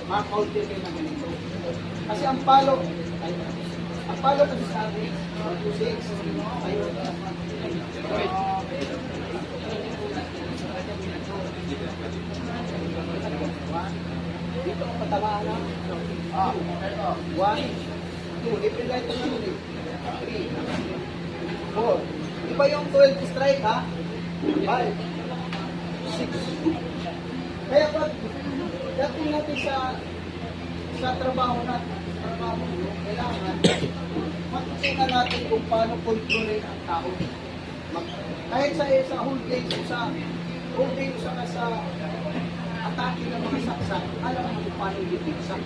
maka-counter kayo na ganito. Kasi ang palo kasi sa atin, 1, 2, 6, tayo, dito ang patamaan na, 1, 2, different light ang naman 3, 4, iba yung 12 strike ha, 5, 6, kaya pag dating natin sa trabaho natin, kailangan matutunan natin kung paano kontrolin ang tao. Kahit sa whole game, sa atake ng mga saksak, alam mo kung paano i-fixak.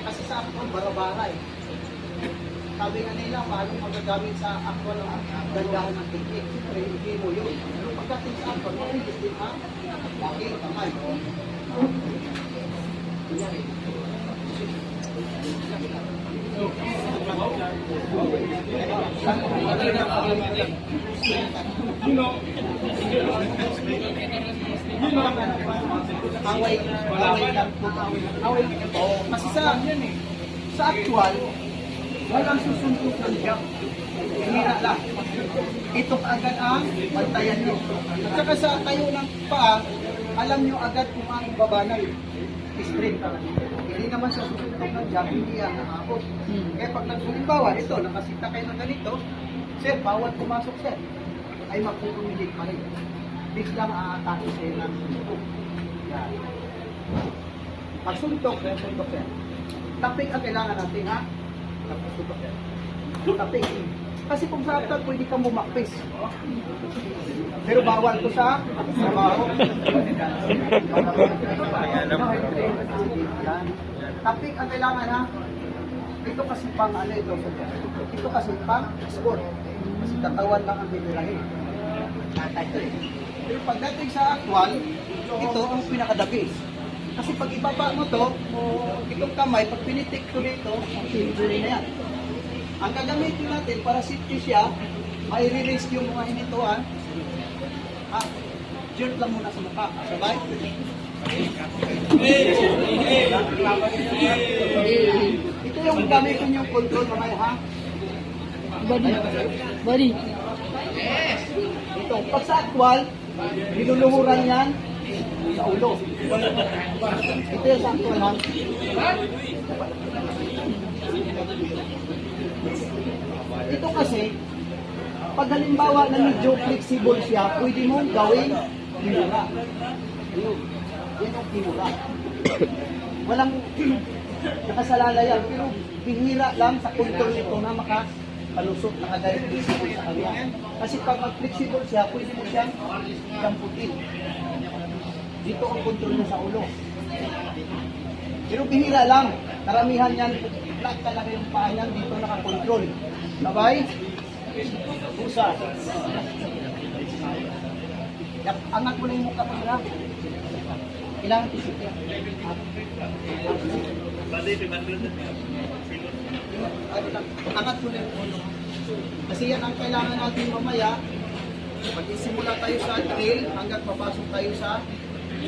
Kasi sa actual, barabara eh. Sabi nga nila, paano magagamit sa actual ng gandahan ng technique. Siyempre, hindi mo yun. Pero pagdating sa actual, mapilis din ha? Laki, kamay. Away kasi sa actual walang susuntukan siya. Hira lang. Ito agad ang bantayan nyo. At saka sa tayo ng paa, alam nyo agad kung ang babanay. Straight. Hindi naman siya susuntok ng jab, hindi yan nakakot. Kaya pag nagsulimbawa, ito, nakasita kayo ng ganito, sir, bawal pumasok sir, ay magpupumilig pa rin. Biglang aatake sa'yo ng suntok. Yan. Pag suntok yan. Tapik ang kailangan natin, ha? Suntok yan. Tapik. Kasi kung sa after, pwede kang bumakpis. Pero bawal ko sa trabaho. Tapik ang kailangan ha. Ito kasi pang ano ito. Ito kasi pang sport. Kasi katawan lang ang binirahin. Pero pagdating sa actual, ito ang pinakadabis. Kasi pag ibaba mo to, itong kamay, pag pinitik ko dito, injury na yan. Ang gagamitin natin para safety siya, mai-release yung mga hinituan. Jerk lang muna sa mukha. Sabay? Ito yung gamitin yung control mamaya ha. Body. Ito, pag sa actual, niluluhuran yan sa ulo. Ito yung sa actual ha. Ito kasi, pag halimbawa na medyo flexible siya, pwede mong gawin kinura. Yan ang kinura. Walang nakasalala yan, pero bihira lang sa control nito na makapalusot, nakagayat flexible sa kanya. Kasi pag mag-flexible siya, pwede mo siyang damputin. Dito ang control niya sa ulo. Pero bihira lang, karamihan yan, flat talaga yung paa niyan, dito nakakontrol. Sabay? Pusa. Angat mo na yung mukha pa nila. Kailangan tisip yan. Angat mo na yung ulo. Kasi yan ang kailangan natin mamaya. Pag isimula tayo sa drill, hanggang papasok tayo sa